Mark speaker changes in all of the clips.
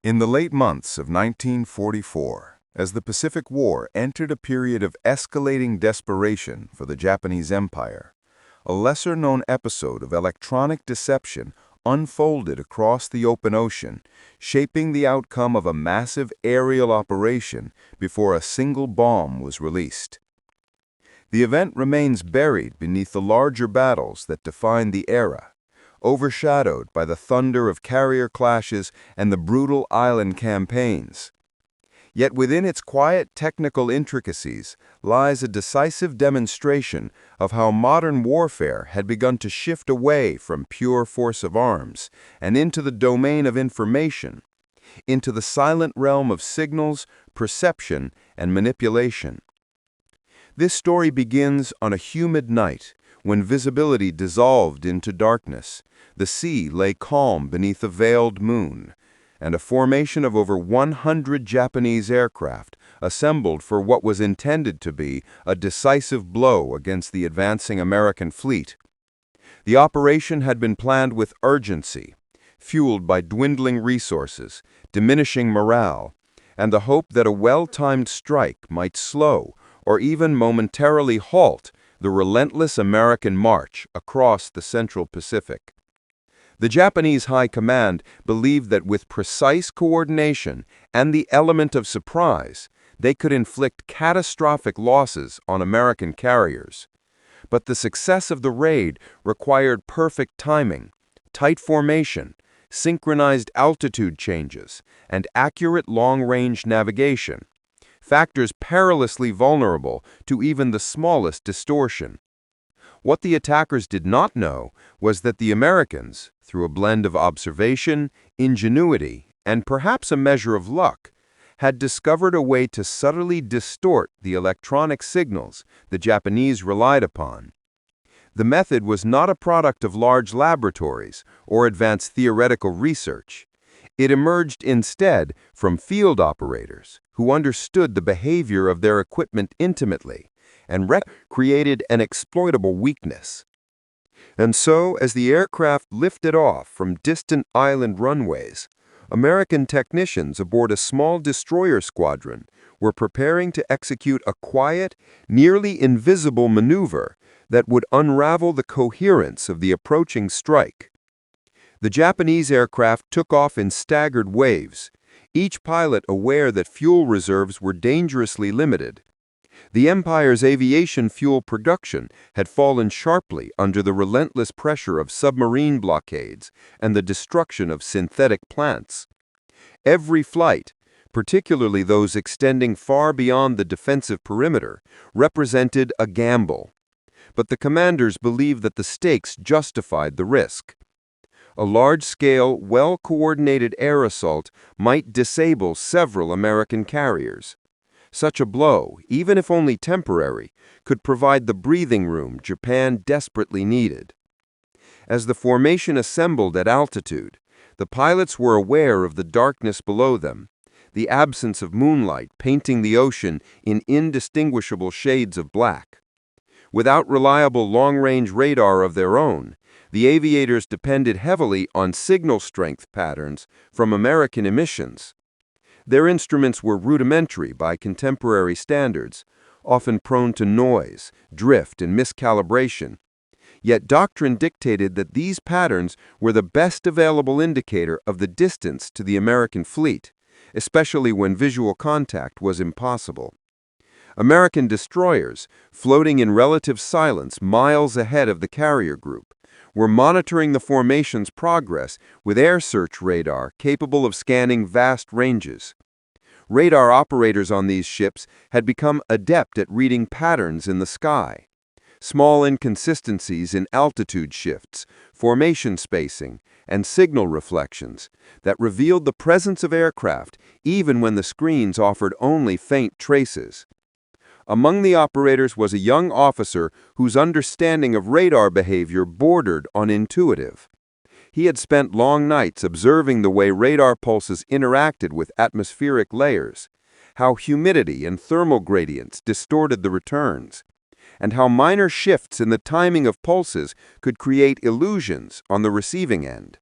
Speaker 1: In the late months of 1944, as the Pacific War entered a period of escalating desperation for the Japanese Empire, a lesser-known episode of electronic deception unfolded across the open ocean, shaping the outcome of a massive aerial operation before a single bomb was released. The event remains buried beneath the larger battles that defined the era, overshadowed by the thunder of carrier clashes and the brutal island campaigns. Yet within its quiet technical intricacies lies a decisive demonstration of how modern warfare had begun to shift away from pure force of arms and into the domain of information, into the silent realm of signals, perception, and manipulation. This story begins on a humid night when visibility dissolved into darkness, the sea lay calm beneath a veiled moon, and a formation of over 100 Japanese aircraft assembled for what was intended to be a decisive blow against the advancing American fleet. The operation had been planned with urgency, fueled by dwindling resources, diminishing morale, and the hope that a well-timed strike might slow or even momentarily halt the relentless American march across the Central Pacific. The Japanese High Command believed that with precise coordination and the element of surprise, they could inflict catastrophic losses on American carriers. But the success of the raid required perfect timing, tight formation, synchronized altitude changes, and accurate long-range navigation, factors perilously vulnerable to even the smallest distortion. What the attackers did not know was that the Americans, through a blend of observation, ingenuity, and perhaps a measure of luck, had discovered a way to subtly distort the electronic signals the Japanese relied upon. The method was not a product of large laboratories or advanced theoretical research. It emerged instead from field operators who understood the behavior of their equipment intimately and created an exploitable weakness. And so, as the aircraft lifted off from distant island runways, American technicians aboard a small destroyer squadron were preparing to execute a quiet, nearly invisible maneuver that would unravel the coherence of the approaching strike. The Japanese aircraft took off in staggered waves, each pilot aware that fuel reserves were dangerously limited. The Empire's aviation fuel production had fallen sharply under the relentless pressure of submarine blockades and the destruction of synthetic plants. Every flight, particularly those extending far beyond the defensive perimeter, represented a gamble. But the commanders believed that the stakes justified the risk. A large-scale, well-coordinated air assault might disable several American carriers. Such a blow, even if only temporary, could provide the breathing room Japan desperately needed. As the formation assembled at altitude, the pilots were aware of the darkness below them, the absence of moonlight painting the ocean in indistinguishable shades of black. Without reliable long-range radar of their own, the aviators depended heavily on signal strength patterns from American emissions. Their instruments were rudimentary by contemporary standards, often prone to noise, drift, and miscalibration. Yet doctrine dictated that these patterns were the best available indicator of the distance to the American fleet, especially when visual contact was impossible. American destroyers, floating in relative silence miles ahead of the carrier group, were monitoring the formation's progress with air search radar capable of scanning vast ranges. Radar operators on these ships had become adept at reading patterns in the sky. Small inconsistencies in altitude shifts, formation spacing, and signal reflections that revealed the presence of aircraft even when the screens offered only faint traces. Among the operators was a young officer whose understanding of radar behavior bordered on intuitive. He had spent long nights observing the way radar pulses interacted with atmospheric layers, how humidity and thermal gradients distorted the returns, and how minor shifts in the timing of pulses could create illusions on the receiving end.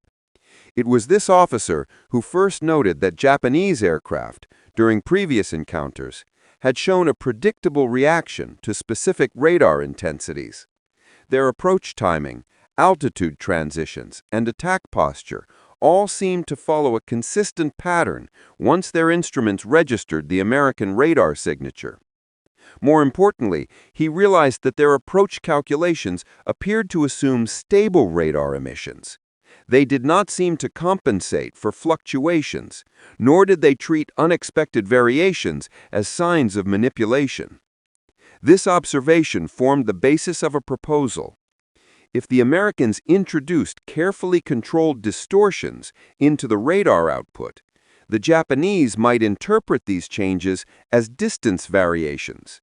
Speaker 2: It was this officer who first noted that Japanese aircraft, during previous encounters, had shown a predictable reaction to specific radar intensities. Their approach timing, altitude transitions, and attack posture all seemed to follow a consistent pattern once their instruments registered the American radar signature. More importantly, he realized that their approach calculations appeared to assume stable radar emissions. They did not seem to compensate for fluctuations, nor did they treat unexpected variations as signs of manipulation. This observation formed the basis of a proposal. If the Americans introduced carefully controlled distortions into the radar output, the Japanese might interpret these changes as distance variations.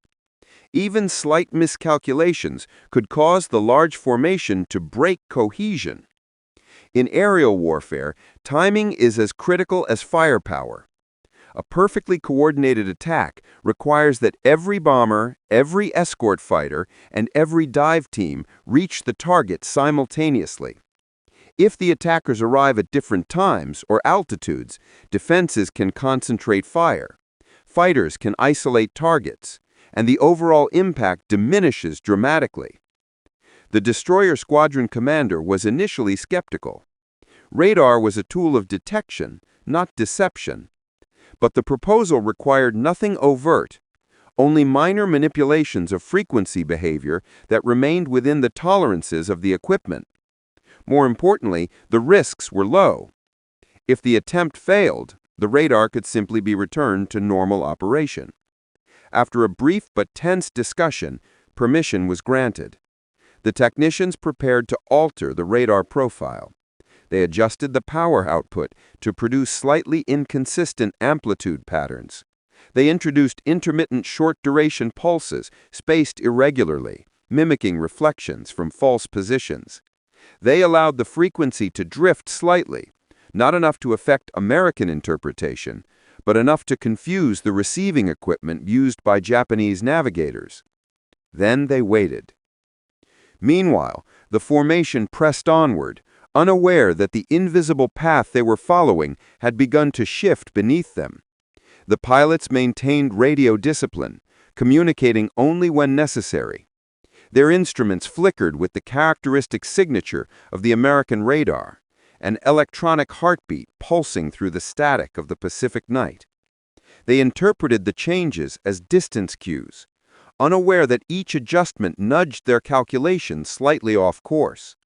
Speaker 2: Even slight miscalculations could cause the large formation to break cohesion. In aerial warfare, timing is as critical as firepower. A perfectly coordinated attack requires that every bomber, every escort fighter, and every dive team reach the target simultaneously. If the attackers arrive at different times or altitudes, defenses can concentrate fire, fighters can isolate targets, and the overall impact diminishes dramatically. The destroyer squadron commander was initially skeptical. Radar was a tool of detection, not deception. But the proposal required nothing overt, only minor manipulations of frequency behavior that remained within the tolerances of the equipment. More importantly, the risks were low. If the attempt failed, the radar could simply be returned to normal operation. After a brief but tense discussion, permission was granted. The technicians prepared to alter the radar profile. They adjusted the power output to produce slightly inconsistent amplitude patterns. They introduced intermittent short-duration pulses spaced irregularly, mimicking reflections from false positions. They allowed the frequency to drift slightly, not enough to affect American interpretation, but enough to confuse the receiving equipment used by Japanese navigators. Then they waited. Meanwhile, the formation pressed onward, unaware that the invisible path they were following had begun to shift beneath them. The pilots maintained radio discipline, communicating only when necessary. Their instruments flickered with the characteristic signature of the American radar, an electronic heartbeat pulsing through the static of the Pacific night. They interpreted the changes as distance cues, unaware that each adjustment nudged their calculations slightly off course.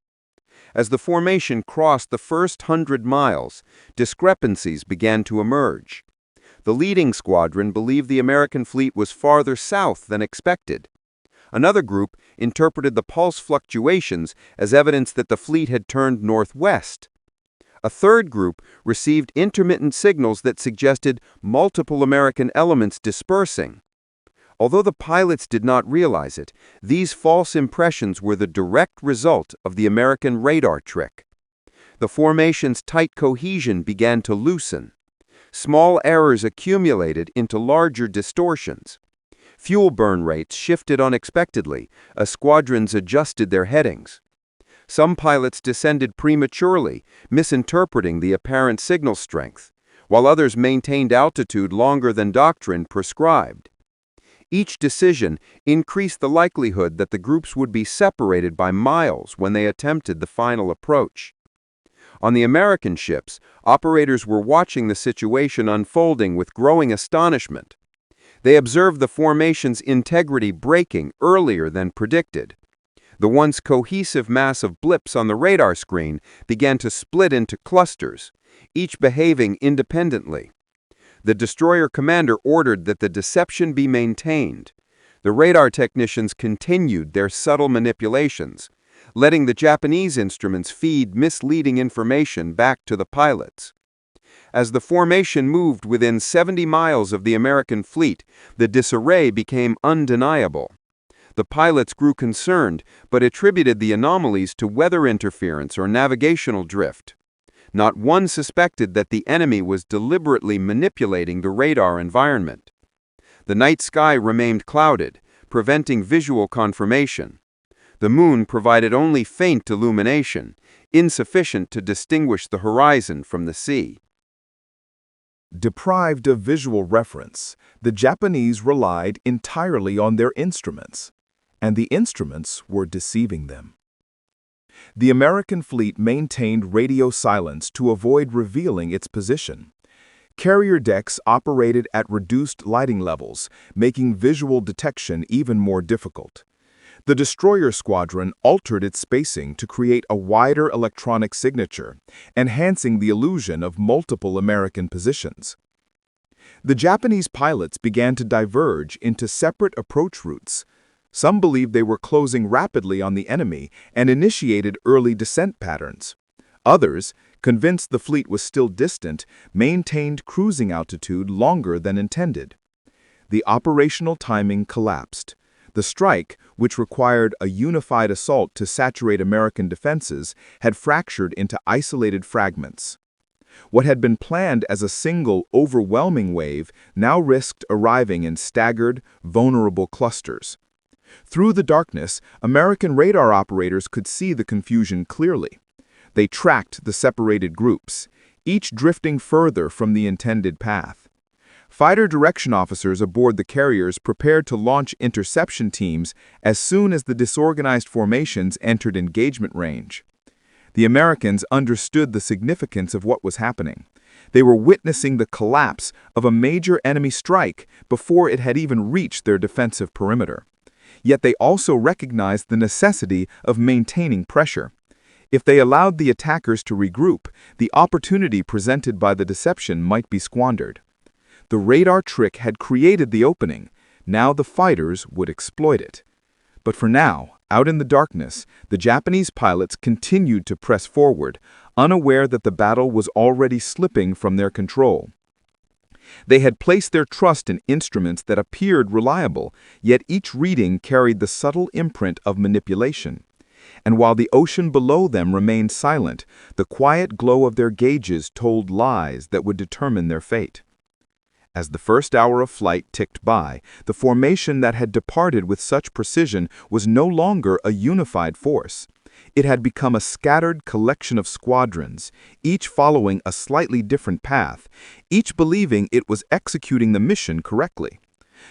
Speaker 2: As the formation crossed the first 100 miles, discrepancies began to emerge. The leading squadron believed the American fleet was farther south than expected. Another group interpreted the pulse fluctuations as evidence that the fleet had turned northwest. A third group received intermittent signals that suggested multiple American elements dispersing. Although the pilots did not realize it, these false impressions were the direct result of the American radar trick. The formation's tight cohesion began to loosen. Small errors accumulated into larger distortions. Fuel burn rates shifted unexpectedly as squadrons adjusted their headings. Some pilots descended prematurely, misinterpreting the apparent signal strength, while others maintained altitude longer than doctrine prescribed. Each decision increased the likelihood that the groups would be separated by miles when they attempted the final approach. On the American ships, operators were watching the situation unfolding with growing astonishment. They observed the formation's integrity breaking earlier than predicted. The once cohesive mass of blips on the radar screen began to split into clusters, each behaving independently. The destroyer commander ordered that the deception be maintained. The radar technicians continued their subtle manipulations, letting the Japanese instruments feed misleading information back to the pilots. As the formation moved within 70 miles of the American fleet, the disarray became undeniable. The pilots grew concerned, but attributed the anomalies to weather interference or navigational drift. Not one suspected that the enemy was deliberately manipulating the radar environment. The night sky remained clouded, preventing visual confirmation. The moon provided only faint illumination, insufficient to distinguish the horizon from the sea.
Speaker 1: Deprived of visual reference, the Japanese relied entirely on their instruments, and the instruments were deceiving them. The American fleet maintained radio silence to avoid revealing its position. Carrier decks operated at reduced lighting levels, making visual detection even more difficult. The destroyer squadron altered its spacing to create a wider electronic signature, enhancing the illusion of multiple American positions. The Japanese pilots began to diverge into separate approach routes. Some believed they were closing rapidly on the enemy and initiated early descent patterns. Others, convinced the fleet was still distant, maintained cruising altitude longer than intended. The operational timing collapsed. The strike, which required a unified assault to saturate American defenses, had fractured into isolated fragments. What had been planned as a single, overwhelming wave now risked arriving in staggered, vulnerable clusters. Through the darkness, American radar operators could see the confusion clearly. They tracked the separated groups, each drifting further from the intended path. Fighter direction officers aboard the carriers prepared to launch interception teams as soon as the disorganized formations entered engagement range. The Americans understood the significance of what was happening. They were witnessing the collapse of a major enemy strike before it had even reached their defensive perimeter. Yet they also recognized the necessity of maintaining pressure. If they allowed the attackers to regroup, the opportunity presented by the deception might be squandered. The radar trick had created the opening. Now the fighters would exploit it. But for now, out in the darkness, the Japanese pilots continued to press forward, unaware that the battle was already slipping from their control. They had placed their trust in instruments that appeared reliable, yet each reading carried the subtle imprint of manipulation. And while the ocean below them remained silent, the quiet glow of their gauges told lies that would determine their fate. As the first hour of flight ticked by, the formation that had departed with such precision was no longer a unified force. It had become a scattered collection of squadrons, each following a slightly different path, each believing it was executing the mission correctly.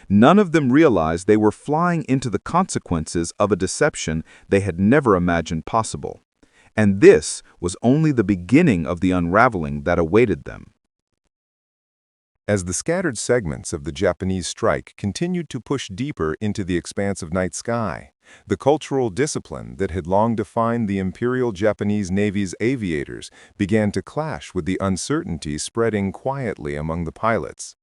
Speaker 1: None of them realized they were flying into the consequences of a deception they had never imagined possible. And this was only the beginning of the unraveling that awaited them.
Speaker 3: As the scattered segments of the Japanese strike continued to push deeper into the expanse of night sky, the cultural discipline that had long defined the Imperial Japanese Navy's aviators began to clash with the uncertainty spreading quietly among the pilots.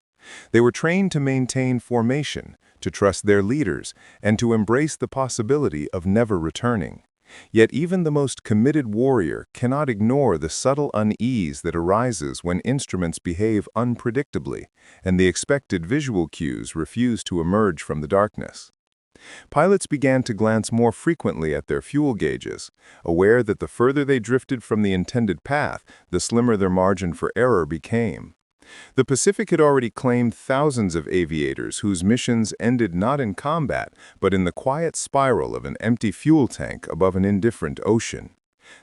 Speaker 3: They were trained to maintain formation, to trust their leaders, and to embrace the possibility of never returning. Yet even the most committed warrior cannot ignore the subtle unease that arises when instruments behave unpredictably and the expected visual cues refuse to emerge from the darkness. Pilots began to glance more frequently at their fuel gauges, aware that the further they drifted from the intended path, the slimmer their margin for error became. The Pacific had already claimed thousands of aviators whose missions ended not in combat, but in the quiet spiral of an empty fuel tank above an indifferent ocean.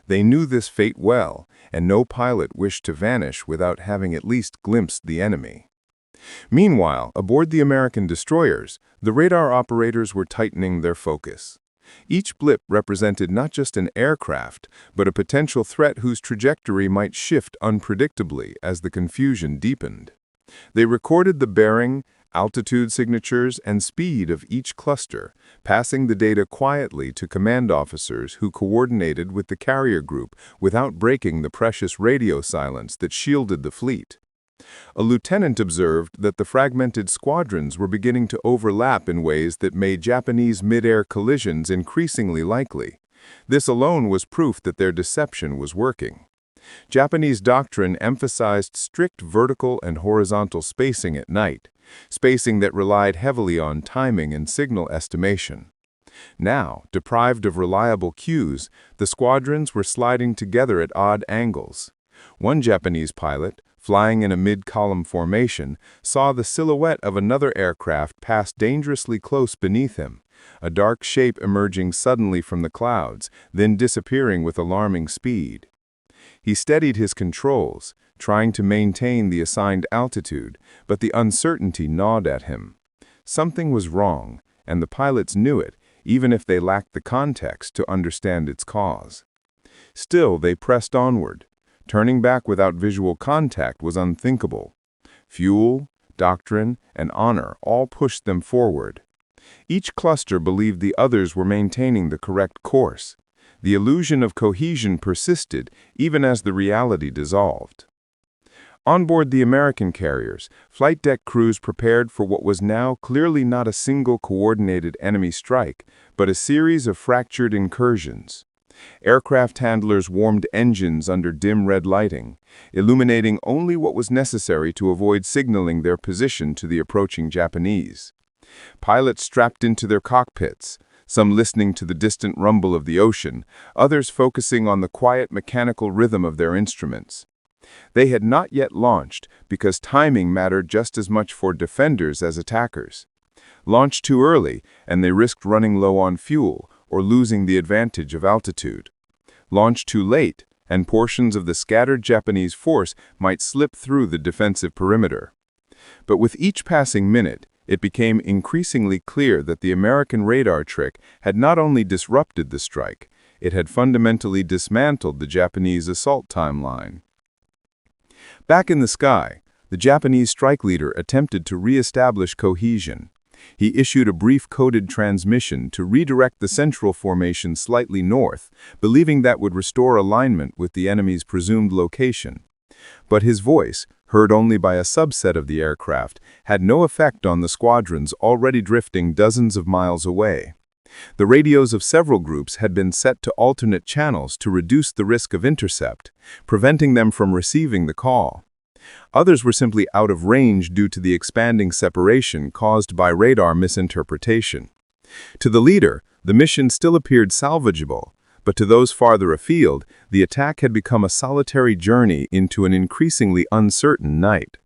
Speaker 3: They knew this fate well, and no pilot wished to vanish without having at least glimpsed the enemy. Meanwhile, aboard the American destroyers, the radar operators were tightening their focus. Each blip represented not just an aircraft, but a potential threat whose trajectory might shift unpredictably as the confusion deepened. They recorded the bearing, altitude signatures, and speed of each cluster, passing the data quietly to command officers who coordinated with the carrier group without breaking the precious radio silence that shielded the fleet. A lieutenant observed that the fragmented squadrons were beginning to overlap in ways that made Japanese mid-air collisions increasingly likely. This alone was proof that their deception was working. Japanese doctrine emphasized strict vertical and horizontal spacing at night, spacing that relied heavily on timing and signal estimation. Now, deprived of reliable cues, the squadrons were sliding together at odd angles. One Japanese pilot, flying in a mid-column formation, saw the silhouette of another aircraft pass dangerously close beneath him, a dark shape emerging suddenly from the clouds, then disappearing with alarming speed. He steadied his controls, trying to maintain the assigned altitude, but the uncertainty gnawed at him. Something was wrong, and the pilots knew it, even if they lacked the context to understand its cause. Still, they pressed onward. Turning back without visual contact was unthinkable. Fuel, doctrine, and honor all pushed them forward. Each cluster believed the others were maintaining the correct course. The illusion of cohesion persisted even as the reality dissolved. On board the American carriers, flight deck crews prepared for what was now clearly not a single coordinated enemy strike, but a series of fractured incursions. Aircraft handlers warmed engines under dim red lighting, illuminating only what was necessary to avoid signaling their position to the approaching Japanese. Pilots strapped into their cockpits, some listening to the distant rumble of the ocean, others focusing on the quiet mechanical rhythm of their instruments. They had not yet launched because timing mattered just as much for defenders as attackers. Launched too early, and they risked running low on fuel or losing the advantage of altitude. Launched too late, and portions of the scattered Japanese force might slip through the defensive perimeter. But with each passing minute, it became increasingly clear that the American radar trick had not only disrupted the strike, it had fundamentally dismantled the Japanese assault timeline. Back in the sky, the Japanese strike leader attempted to re-establish cohesion. He issued a brief coded transmission to redirect the central formation slightly north, believing that would restore alignment with the enemy's presumed location. But his voice, heard only by a subset of the aircraft, had no effect on the squadrons already drifting dozens of miles away. The radios of several groups had been set to alternate channels to reduce the risk of intercept, preventing them from receiving the call. Others were simply out of range due to the expanding separation caused by radar misinterpretation. To the leader, the mission still appeared salvageable, but to those farther afield, the attack had become a solitary journey into an increasingly uncertain night.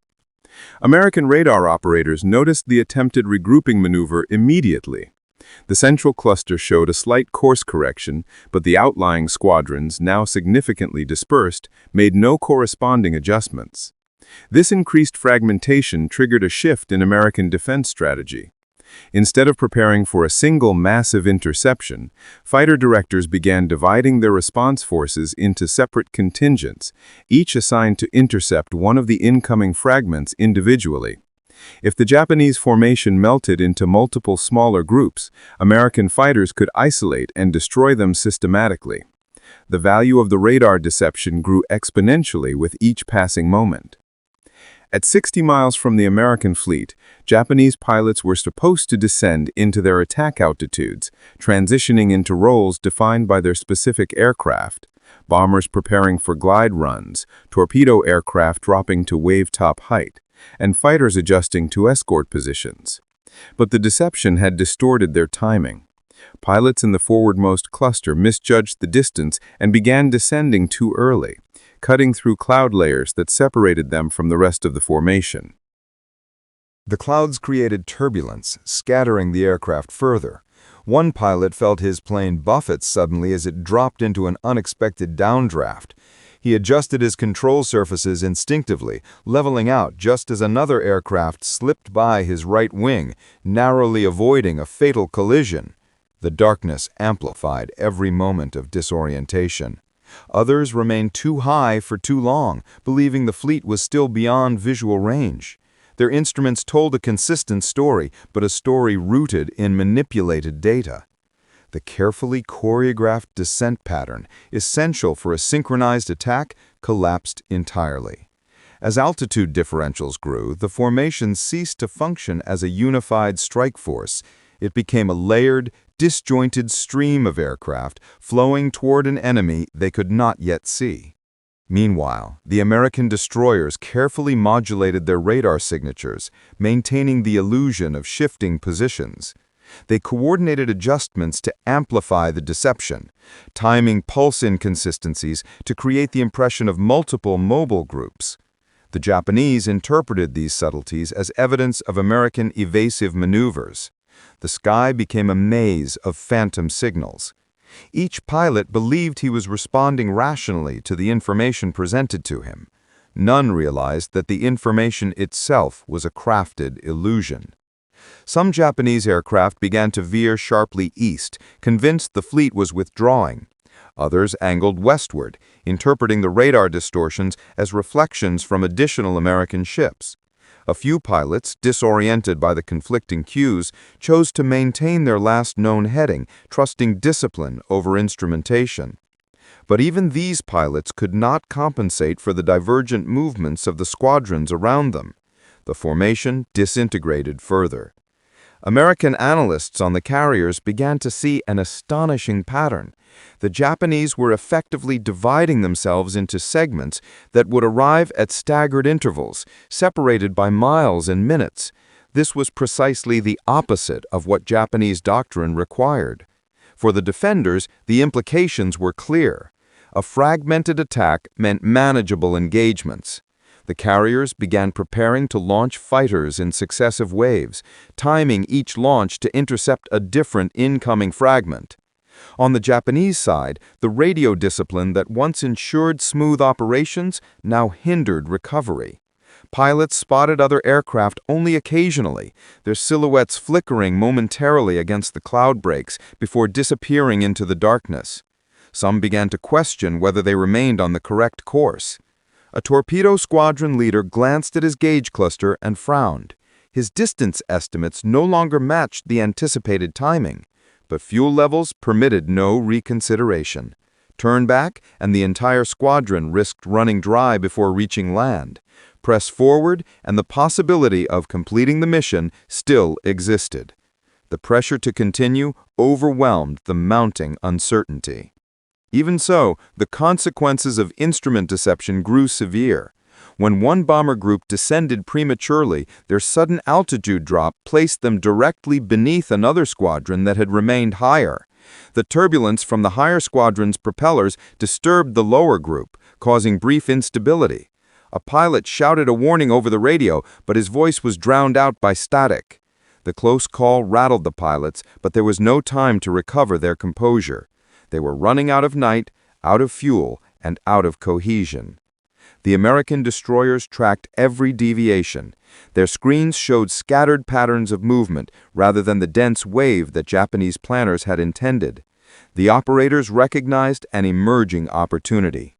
Speaker 3: American radar operators noticed the attempted regrouping maneuver immediately. The central cluster showed a slight course correction, but the outlying squadrons, now significantly dispersed, made no corresponding adjustments. This increased fragmentation triggered a shift in American defense strategy. Instead of preparing for a single massive interception, fighter directors began dividing their response forces into separate contingents, each assigned to intercept one of the incoming fragments individually. If the Japanese formation melted into multiple smaller groups, American fighters could isolate and destroy them systematically. The value of the radar deception grew exponentially with each passing moment. At 60 miles from the American fleet, Japanese pilots were supposed to descend into their attack altitudes, transitioning into roles defined by their specific aircraft, bombers preparing for glide runs, torpedo aircraft dropping to wave-top height, and fighters adjusting to escort positions. But the deception had distorted their timing. Pilots in the forwardmost cluster misjudged the distance and began descending too early, cutting through cloud layers that separated them from the rest of the formation.
Speaker 1: The clouds created turbulence, scattering the aircraft further. One pilot felt his plane buffet suddenly as it dropped into an unexpected downdraft. He adjusted his control surfaces instinctively, leveling out just as another aircraft slipped by his right wing, narrowly avoiding a fatal collision. The darkness amplified every moment of disorientation. Others remained too high for too long, believing the fleet was still beyond visual range. Their instruments told a consistent story, but a story rooted in manipulated data. The carefully choreographed descent pattern, essential for a synchronized attack, collapsed entirely. As altitude differentials grew, the formation ceased to function as a unified strike force. It became a layered, disjointed stream of aircraft flowing toward an enemy they could not yet see. Meanwhile, the American destroyers carefully modulated their radar signatures, maintaining the illusion of shifting positions. They coordinated adjustments to amplify the deception, timing pulse inconsistencies to create the impression of multiple mobile groups. The Japanese interpreted these subtleties as evidence of American evasive maneuvers. The sky became a maze of phantom signals. Each pilot believed he was responding rationally to the information presented to him. None realized that the information itself was a crafted illusion. Some Japanese aircraft began to veer sharply east, convinced the fleet was withdrawing. Others angled westward, interpreting the radar distortions as reflections from additional American ships. A few pilots, disoriented by the conflicting cues, chose to maintain their last known heading, trusting discipline over instrumentation. But even these pilots could not compensate for the divergent movements of the squadrons around them. The formation disintegrated further. American analysts on the carriers began to see an astonishing pattern. The Japanese were effectively dividing themselves into segments that would arrive at staggered intervals, separated by miles and minutes. This was precisely the opposite of what Japanese doctrine required. For the defenders, the implications were clear. A fragmented attack meant manageable engagements. The carriers began preparing to launch fighters in successive waves, timing each launch to intercept a different incoming fragment. On the Japanese side, the radio discipline that once ensured smooth operations now hindered recovery. Pilots spotted other aircraft only occasionally, their silhouettes flickering momentarily against the cloud breaks before disappearing into the darkness. Some began to question whether they remained on the correct course. A torpedo squadron leader glanced at his gauge cluster and frowned. His distance estimates no longer matched the anticipated timing, but fuel levels permitted no reconsideration. Turn back, and the entire squadron risked running dry before reaching land. Press forward, and the possibility of completing the mission still existed. The pressure to continue overwhelmed the mounting uncertainty. Even so, the consequences of instrument deception grew severe. When one bomber group descended prematurely, their sudden altitude drop placed them directly beneath another squadron that had remained higher. The turbulence from the higher squadron's propellers disturbed the lower group, causing brief instability. A pilot shouted a warning over the radio, but his voice was drowned out by static. The close call rattled the pilots, but there was no time to recover their composure. They were running out of night, out of fuel, and out of cohesion. The American destroyers tracked every deviation. Their screens showed scattered patterns of movement rather than the dense wave that Japanese planners had intended. The operators recognized an emerging opportunity.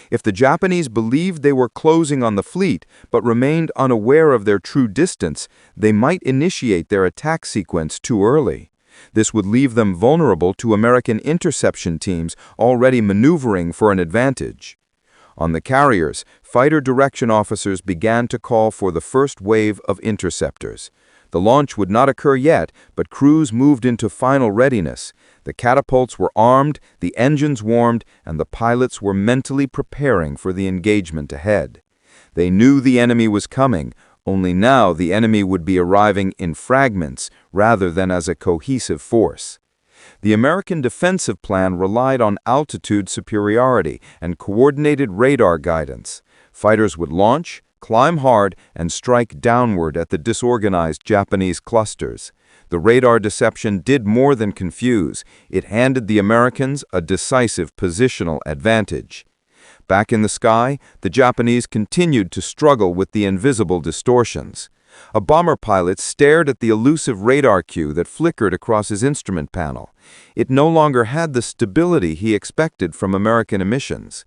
Speaker 1: If the Japanese believed they were closing on the fleet but remained unaware of their true distance, they might initiate their attack sequence too early. This would leave them vulnerable to American interception teams already maneuvering for an advantage. On the carriers, fighter direction officers began to call for the first wave of interceptors. The launch would not occur yet, but crews moved into final readiness. The catapults were armed, the engines warmed, and the pilots were mentally preparing for the engagement ahead. They knew the enemy was coming, only now the enemy would be arriving in fragments rather than as a cohesive force. The American defensive plan relied on altitude superiority and coordinated radar guidance. Fighters would launch, climb hard, and strike downward at the disorganized Japanese clusters. The radar deception did more than confuse. It handed the Americans a decisive positional advantage. Back in the sky, the Japanese continued to struggle with the invisible distortions. A bomber pilot stared at the elusive radar cue that flickered across his instrument panel. It no longer had the stability he expected from American emissions.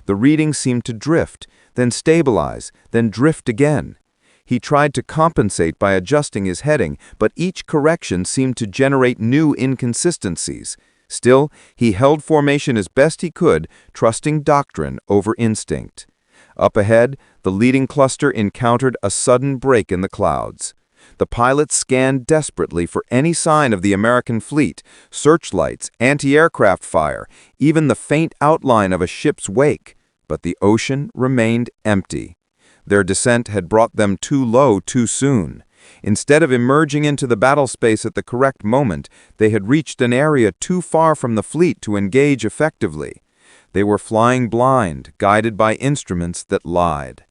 Speaker 1: The reading seemed to drift, then stabilize, then drift again. He tried to compensate by adjusting his heading, but each correction seemed to generate new inconsistencies. Still, he held formation as best he could, trusting doctrine over instinct. Up ahead, the leading cluster encountered a sudden break in the clouds. The pilots scanned desperately for any sign of the American fleet, searchlights, anti-aircraft fire, even the faint outline of a ship's wake. But the ocean remained empty. Their descent had brought them too low too soon. Instead of emerging into the battle space at the correct moment, they had reached an area too far from the fleet to engage effectively. They were flying blind, guided by instruments that lied.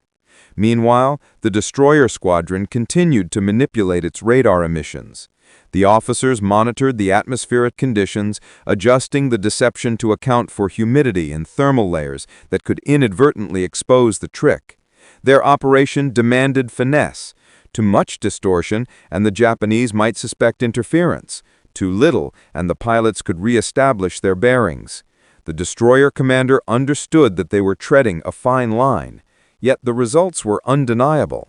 Speaker 1: Meanwhile, the destroyer squadron continued to manipulate its radar emissions.
Speaker 2: The officers monitored the atmospheric conditions, adjusting the deception to account for humidity and thermal layers that could inadvertently expose the trick. Their operation demanded finesse. Too much distortion, and the Japanese might suspect interference. Too little, and the pilots could re-establish their bearings. The destroyer commander understood that they were treading a fine line, yet the results were undeniable.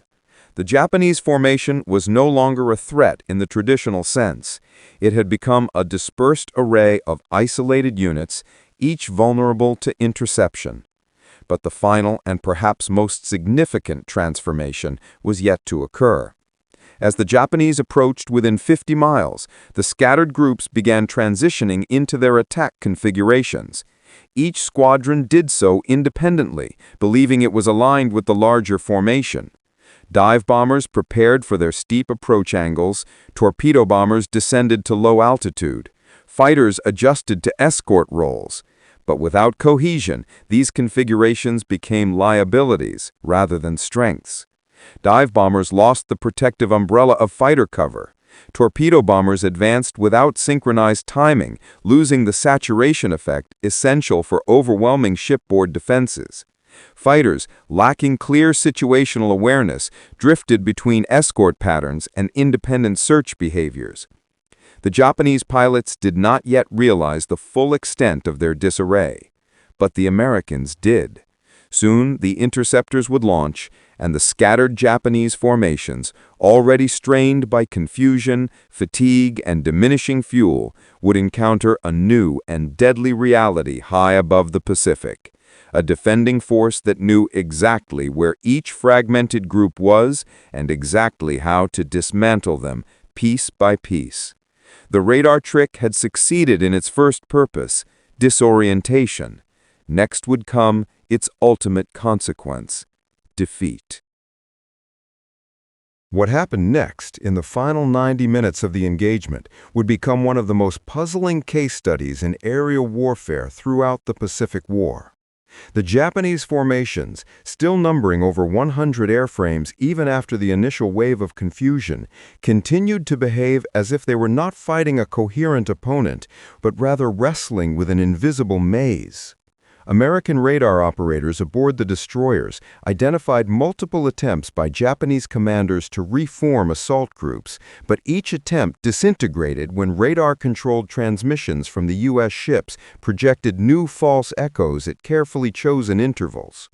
Speaker 2: The Japanese formation was no longer a threat in the traditional sense. It had become a dispersed array of isolated units, each vulnerable to interception. But the final and perhaps most significant transformation was yet to occur. As the Japanese approached within 50 miles, the scattered groups began transitioning into their attack configurations. Each squadron did so independently, believing it was aligned with the larger formation. Dive bombers prepared for their steep approach angles, torpedo bombers descended to low altitude, fighters adjusted to escort roles. But without cohesion, these configurations became liabilities rather than strengths. Dive bombers lost the protective umbrella of fighter cover. Torpedo bombers advanced without synchronized timing, losing the saturation effect essential for overwhelming shipboard defenses. Fighters, lacking clear situational awareness, drifted between escort patterns and independent search behaviors. The Japanese pilots did not yet realize the full extent of their disarray, but the Americans did. Soon, the interceptors would launch, and the scattered Japanese formations, already strained by confusion, fatigue, and diminishing fuel, would encounter a new and deadly reality high above the Pacific. A defending force that knew exactly where each fragmented group was and exactly how to dismantle them piece by piece. The radar trick had succeeded in its first purpose, disorientation. Next would come its ultimate consequence, defeat.
Speaker 3: What happened next, in the final 90 minutes of the engagement, would become one of the most puzzling case studies in aerial warfare throughout the Pacific War. The Japanese formations, still numbering over 100 airframes even after the initial wave of confusion, continued to behave as if they were not fighting a coherent opponent, but rather wrestling with an invisible maze. American radar operators aboard the destroyers identified multiple attempts by Japanese commanders to reform assault groups, but each attempt disintegrated when radar-controlled transmissions from the U.S. ships projected new false echoes at carefully chosen intervals.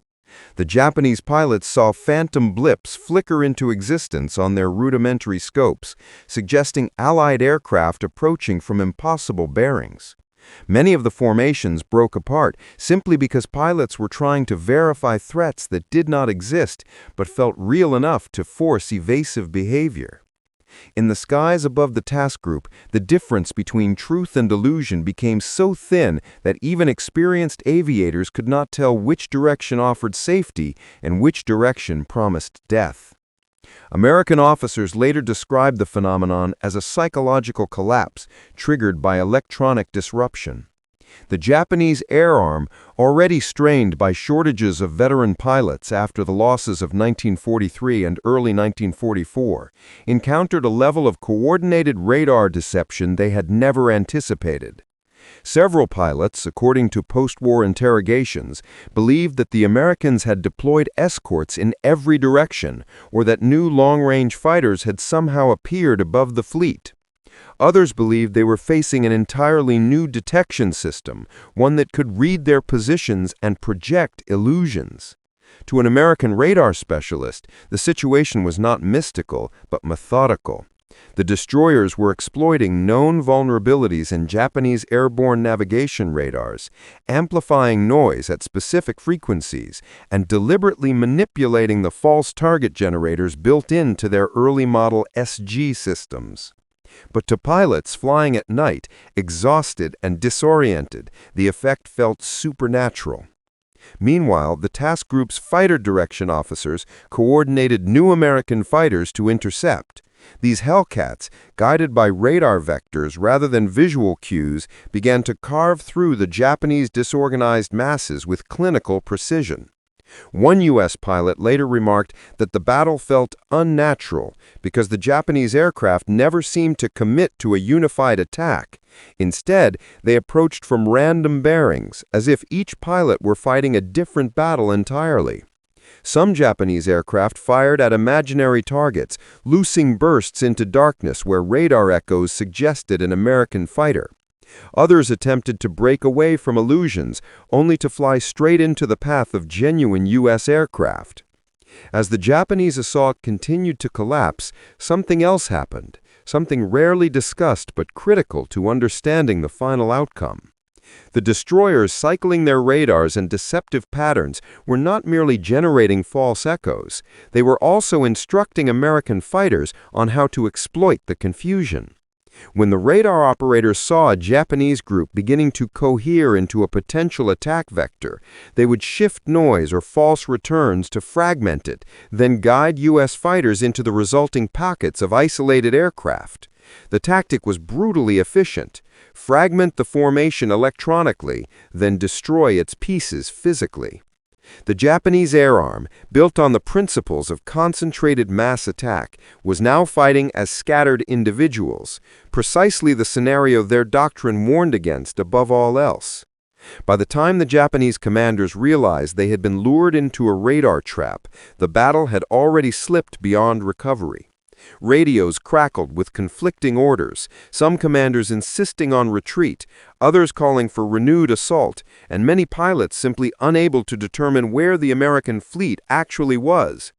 Speaker 3: The Japanese pilots saw phantom blips flicker into existence on their rudimentary scopes, suggesting Allied aircraft approaching from impossible bearings. Many of the formations broke apart simply because pilots were trying to verify threats that did not exist but felt real enough to force evasive behavior. In the skies above the task group, the difference between truth and illusion became so thin that even experienced aviators could not tell which direction offered safety and which direction promised death. American officers later described the phenomenon as a psychological collapse triggered by electronic disruption. The Japanese air arm, already strained by shortages of veteran pilots after the losses of 1943 and early 1944, encountered a level of coordinated radar deception they had never anticipated. Several pilots, according to post-war interrogations, believed that the Americans had deployed escorts in every direction, or that new long-range fighters had somehow appeared above the fleet. Others believed they were facing an entirely new detection system, one that could read their positions and project illusions. To an American radar specialist, the situation was not mystical, but methodical. The destroyers were exploiting known vulnerabilities in Japanese airborne navigation radars, amplifying noise at specific frequencies, and deliberately manipulating the false target generators built into their early model SG systems. But to pilots flying at night, exhausted and disoriented, the effect felt supernatural. Meanwhile, the task group's fighter direction officers coordinated new American fighters to intercept. These Hellcats, guided by radar vectors rather than visual cues, began to carve through the Japanese disorganized masses with clinical precision.
Speaker 2: One U.S. pilot later remarked that the battle felt unnatural because the Japanese aircraft never seemed to commit to a unified attack. Instead, they approached from random bearings, as if each pilot were fighting a different battle entirely. Some Japanese aircraft fired at imaginary targets, loosing bursts into darkness where radar echoes suggested an American fighter. Others attempted to break away from illusions, only to fly straight into the path of genuine U.S. aircraft. As the Japanese assault continued to collapse, something else happened, something rarely discussed but critical to understanding the final outcome. The destroyers cycling their radars and deceptive patterns were not merely generating false echoes, they were also instructing American fighters on how to exploit the confusion. When the radar operators saw a Japanese group beginning to cohere into a potential attack vector, they would shift noise or false returns to fragment it, then guide U.S. fighters into the resulting pockets of isolated aircraft. The tactic was brutally efficient. Fragment the formation electronically, then destroy its pieces physically. The Japanese air arm, built on the principles of concentrated mass attack, was now fighting as scattered individuals, precisely the scenario their doctrine warned against above all else. By the time the Japanese commanders realized they had been lured into a radar trap, the battle had already slipped beyond recovery. Radios crackled with conflicting orders, some commanders insisting on retreat, others calling for renewed assault, and many pilots simply unable to determine where the American fleet actually was.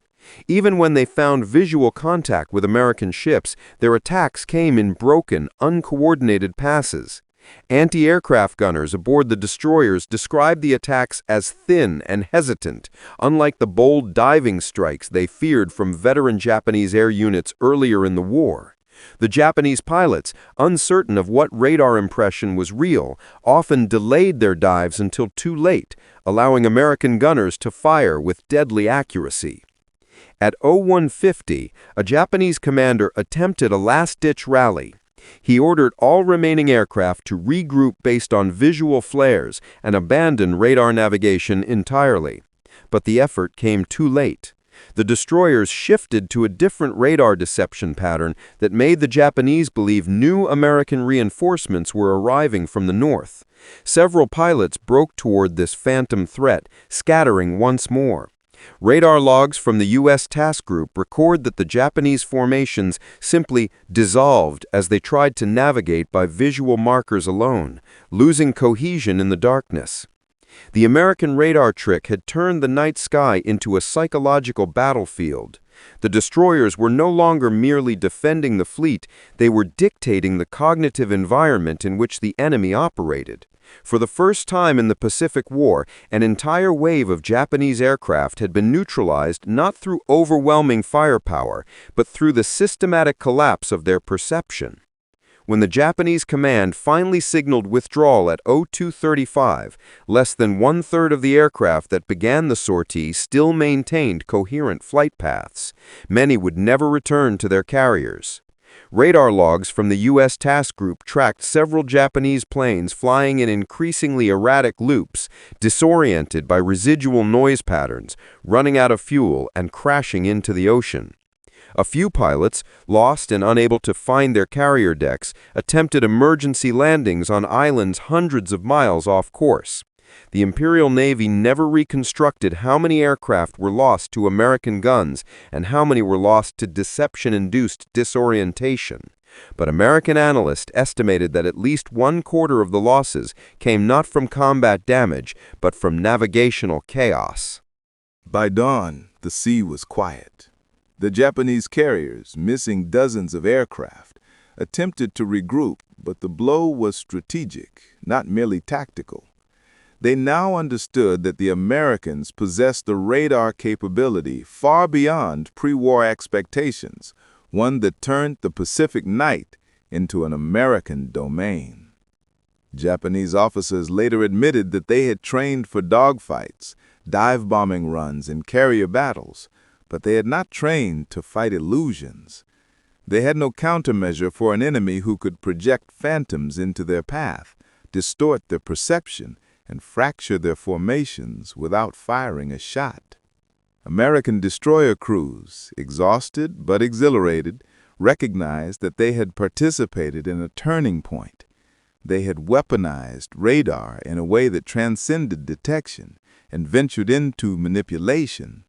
Speaker 2: Even when they found visual contact with American ships, their attacks came in broken, uncoordinated passes. Anti-aircraft gunners aboard the destroyers described the attacks as thin and hesitant, unlike the bold diving strikes they feared from veteran Japanese air units earlier in the war. The Japanese pilots, uncertain of what radar impression was real, often delayed their dives until too late, allowing American gunners to fire with deadly accuracy. At 0150, a Japanese commander attempted a last-ditch rally. He ordered all remaining aircraft to regroup based on visual flares and abandon radar navigation entirely. But the effort came too late. The destroyers shifted to a different radar deception pattern that made the Japanese believe new American reinforcements were arriving from the north. Several pilots broke toward this phantom threat, scattering once more. Radar logs from the U.S. task group record that the Japanese formations simply dissolved as they tried to navigate by visual markers alone, losing cohesion in the darkness. The American radar trick had turned the night sky into a psychological battlefield. The destroyers were no longer merely defending the fleet, they were dictating the cognitive environment in which the enemy operated. For the first time in the Pacific War, an entire wave of Japanese aircraft had been neutralized not through overwhelming firepower, but through the systematic collapse of their perception. When the Japanese command finally signaled withdrawal at 0235, less than one-third of the aircraft that began the sortie still maintained coherent flight paths. Many would never return to their carriers. Radar logs from the U.S. task group tracked several Japanese planes flying in increasingly erratic loops, disoriented by residual noise patterns, running out of fuel and crashing into the ocean. A few pilots, lost and unable to find their carrier decks, attempted emergency landings on islands hundreds of miles off course. The Imperial Navy never reconstructed how many aircraft were lost to American guns and how many were lost to deception-induced disorientation. But American analysts estimated that at least 1/4 of the losses came not from combat damage, but from navigational chaos.
Speaker 1: By dawn, the sea was quiet. The Japanese carriers, missing dozens of aircraft, attempted to regroup, but the blow was strategic, not merely tactical. They now understood that the Americans possessed a radar capability far beyond pre-war expectations, one that turned the Pacific night into an American domain. Japanese officers later admitted that they had trained for dogfights, dive-bombing runs, and carrier battles, but they had not trained to fight illusions. They had no countermeasure for an enemy who could project phantoms into their path, distort their perception, and fracture their formations without firing a shot. American destroyer crews, exhausted but exhilarated, recognized that they had participated in a turning point. They had weaponized radar in a way that transcended detection and ventured into manipulation.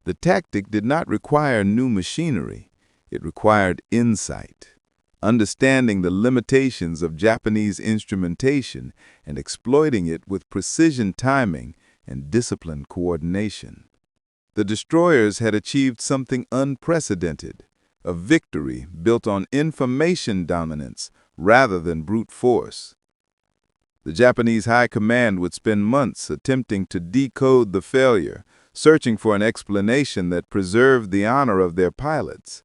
Speaker 1: The tactic did not require new machinery. It required insight, understanding the limitations of Japanese instrumentation and exploiting it with precision timing and disciplined coordination. The destroyers had achieved something unprecedented, a victory built on information dominance rather than brute force. The Japanese High Command would spend months attempting to decode the failure, searching for an explanation that preserved the honor of their pilots.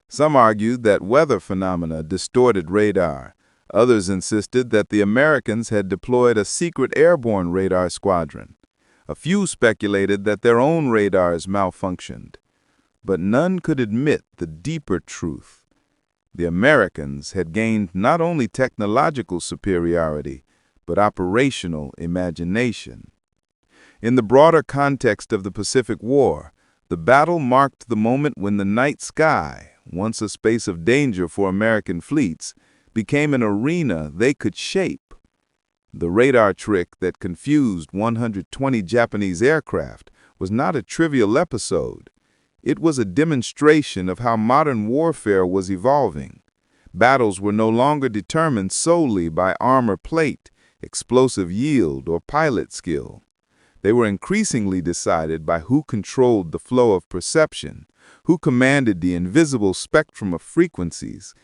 Speaker 1: Some argued that weather phenomena distorted radar. Others insisted that the Americans had deployed a secret airborne radar squadron. A few speculated that their own radars malfunctioned. But none could admit the deeper truth. The Americans had gained not only technological superiority, but operational imagination. In the broader context of the Pacific War, the battle marked the moment when the night sky, once a space of danger for American fleets, became an arena they could shape. The radar trick that confused 120 Japanese aircraft was not a trivial episode. It was a demonstration of how modern warfare was evolving. Battles were no longer determined solely by armor plate, explosive yield, or pilot skill. They were increasingly decided by who controlled the flow of perception, who commanded the invisible spectrum of frequencies,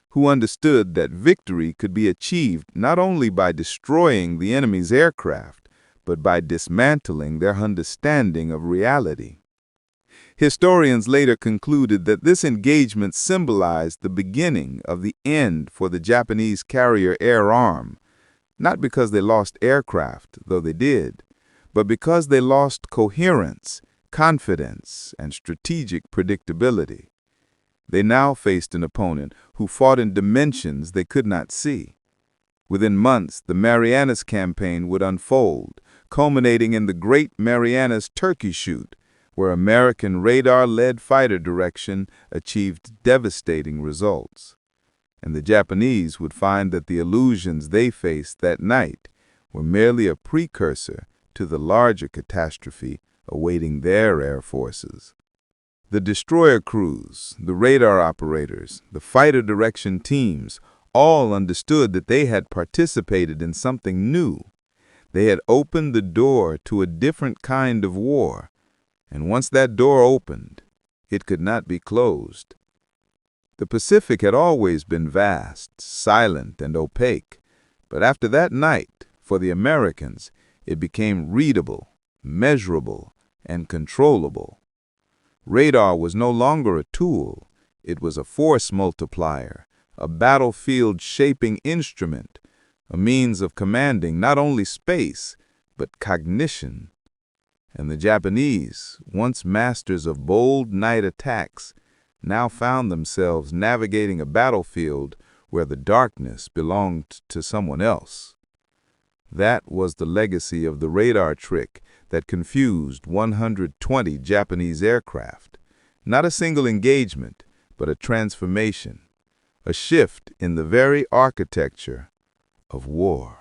Speaker 1: who understood that victory could be achieved not only by destroying the enemy's aircraft, but by dismantling their understanding of reality. Historians later concluded that this engagement symbolized the beginning of the end for the Japanese carrier air arm, not because they lost aircraft, though they did, but because they lost coherence, confidence, and strategic predictability. They now faced an opponent who fought in dimensions they could not see. Within months, the Marianas Campaign would unfold, culminating in the Great Marianas Turkey Shoot, where American radar-led fighter direction achieved devastating results. And the Japanese would find that the illusions they faced that night were merely a precursor to the larger catastrophe awaiting their air forces. The destroyer crews, the radar operators, the fighter direction teams all understood that they had participated in something new. They had opened the door to a different kind of war, and once that door opened, it could not be closed. The Pacific had always been vast, silent, and opaque, but after that night, for the Americans, it became readable, measurable, and controllable. Radar was no longer a tool. It was a force multiplier, a battlefield-shaping instrument, a means of commanding not only space, but cognition. And the Japanese, once masters of bold night attacks, now found themselves navigating a battlefield where the darkness belonged to someone else. That was the legacy of the radar trick that confused 120 Japanese aircraft. Not a single engagement, but a transformation, a shift in the very architecture of war.